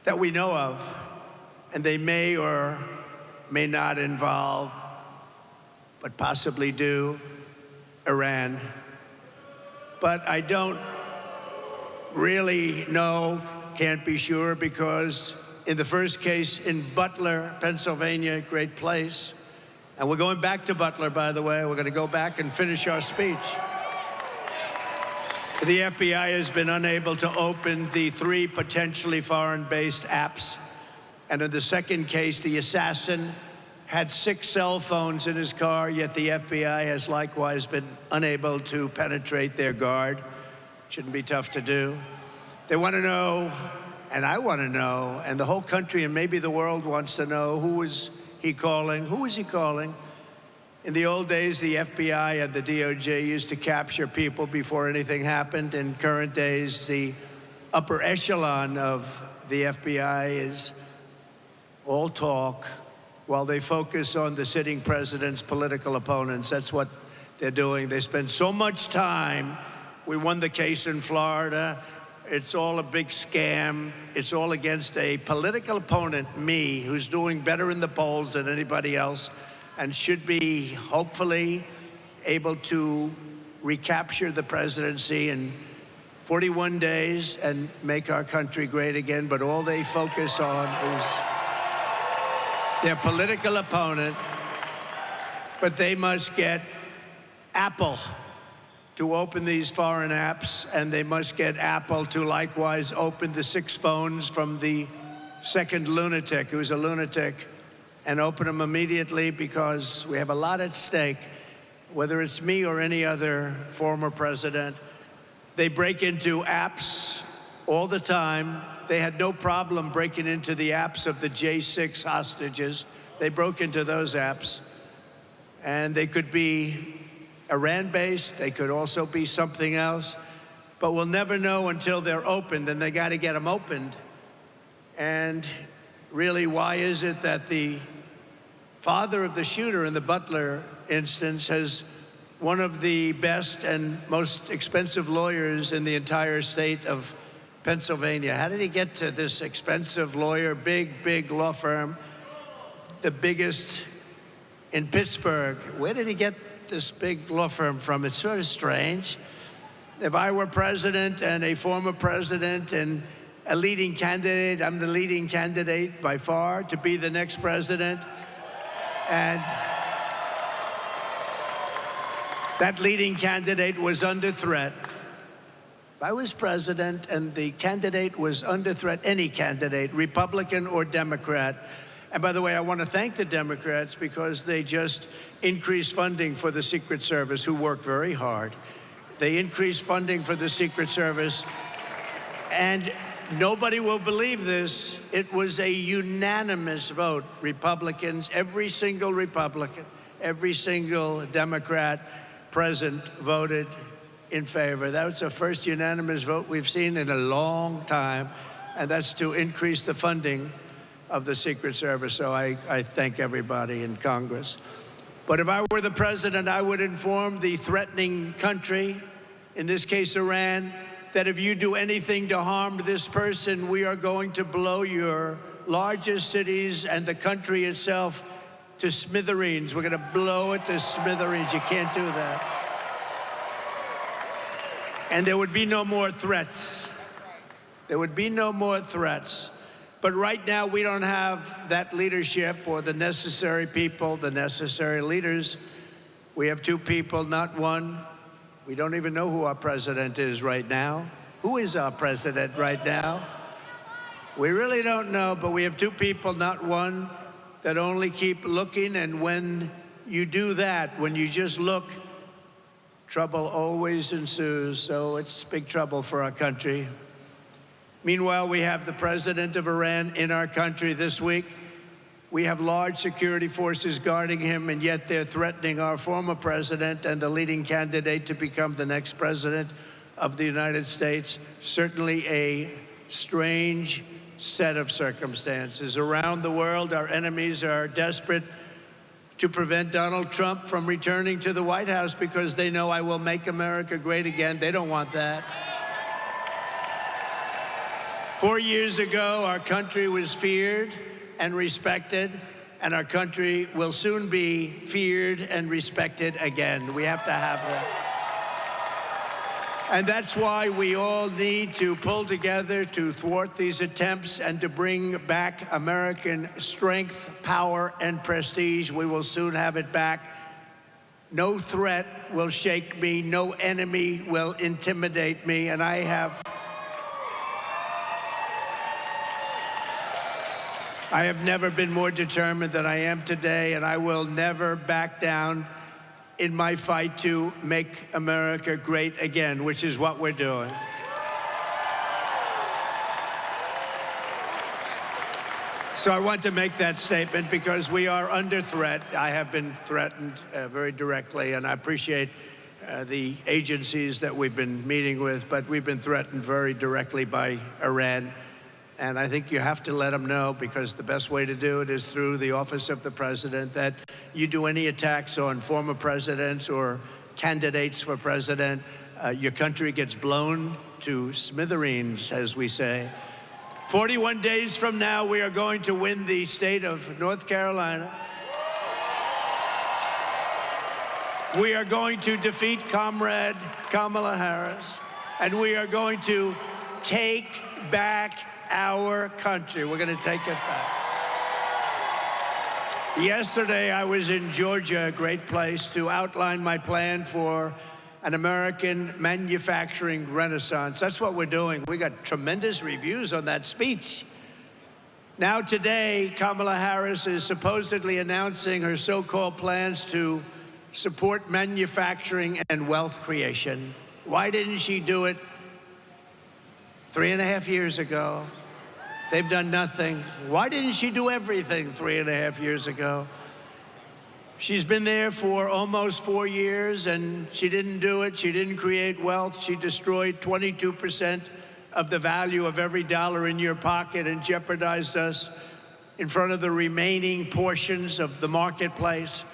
that we know of, and they may or may not involve, but possibly do, Iran. But I don't really know, can't be sure, because in the first case in Butler, Pennsylvania, great place, and we're going back to Butler, by the way. We're going to go back and finish our speech. The FBI has been unable to open the 3 potentially foreign-based apps. And in the second case, the assassin had 6 cell phones in his car, yet the FBI has likewise been unable to penetrate their guard. Shouldn't be tough to do. They want to know, and I want to know, and the whole country and maybe the world wants to know, who is he calling? Who is he calling? In the old days, the FBI and the DOJ used to capture people before anything happened. In current days, the upper echelon of the FBI is all talk while they focus on the sitting president's political opponents. That's what they're doing. They spend so much time. We won the case in Florida. It's all a big scam. It's all against a political opponent, me, who's doing better in the polls than anybody else, and should be hopefully able to recapture the presidency in 41 days and make our country great again. But all they focus on is their political opponent. But they must get Apple to open these foreign apps, and they must get Apple to likewise open the 6 phones from the second lunatic, who's a lunatic, and open them immediately, because we have a lot at stake, whether it's me or any other former president. They break into apps all the time. They had no problem breaking into the apps of the J6 hostages. They broke into those apps. And they could be Iran-based. They could also be something else. But we'll never know until they're opened, and they got to get them opened. And really, why is it that the father of the shooter in the Butler instance has one of the best and most expensive lawyers in the entire state of Pennsylvania? How did he get to this expensive lawyer, big law firm, the biggest in Pittsburgh? Where did he get this big law firm from? It's sort of strange. If I were president and a former president and a leading candidate, I'm the leading candidate by far to be the next president. And that leading candidate was under threat. If I was president and the candidate was under threat, any candidate, Republican or Democrat, and by the way, I want to thank the Democrats because they just increased funding for the Secret Service, who worked very hard. They increased funding for the Secret Service, and nobody will believe this. It was a unanimous vote. Republicans, every single Republican, every single Democrat present voted in favor. That was the first unanimous vote we've seen in a long time, and that's to increase the funding of the Secret Service. So I thank everybody in Congress. But if I were the president, I would inform the threatening country, in this case Iran, that if you do anything to harm this person, we are going to blow your largest cities and the country itself to smithereens. We're going to blow it to smithereens. You can't do that. And there would be no more threats. There would be no more threats. But right now, we don't have that leadership or the necessary people, the necessary leaders. We have 2 people, not 1. We don't even know who our president is right now. Who is our president right now? We really don't know, but we have 2 people, not 1, that only keep looking. And when you do that, when you just look, trouble always ensues. So it's big trouble for our country. Meanwhile, we have the president of Iran in our country this week. We have large security forces guarding him, and yet they're threatening our former president and the leading candidate to become the next president of the United States. Certainly a strange set of circumstances. Around the world, our enemies are desperate to prevent Donald Trump from returning to the White House because they know I will make America great again. They don't want that. 4 years ago, our country was feared and respected, and our country will soon be feared and respected again. We have to have that. And that's why we all need to pull together to thwart these attempts and to bring back American strength, power, and prestige. We will soon have it back. No threat will shake me. No enemy will intimidate me. And I have never been more determined than I am today, and I will never back down in my fight to make America great again, which is what we're doing. So I want to make that statement because we are under threat. I have been threatened very directly, and I appreciate the agencies that we've been meeting with, but we've been threatened very directly by Iran. And I think you have to let them know, because the best way to do it is through the office of the president, that you do any attacks on former presidents or candidates for president, your country gets blown to smithereens, as we say. 41 days from now, we are going to win the state of North Carolina. We are going to defeat Comrade Kamala Harris, and we are going to take back our country. We're going to take it back. Yesterday, I was in Georgia, a great place, to outline my plan for an American manufacturing renaissance. That's what we're doing. We got tremendous reviews on that speech. Now today, Kamala Harris is supposedly announcing her so-called plans to support manufacturing and wealth creation. Why didn't she do it 3.5 years ago? They've done nothing. Why didn't she do everything 3.5 years ago? She's been there for almost 4 years, and she didn't do it. She didn't create wealth. She destroyed 22% of the value of every dollar in your pocket and jeopardized us in front of the remaining portions of the marketplace.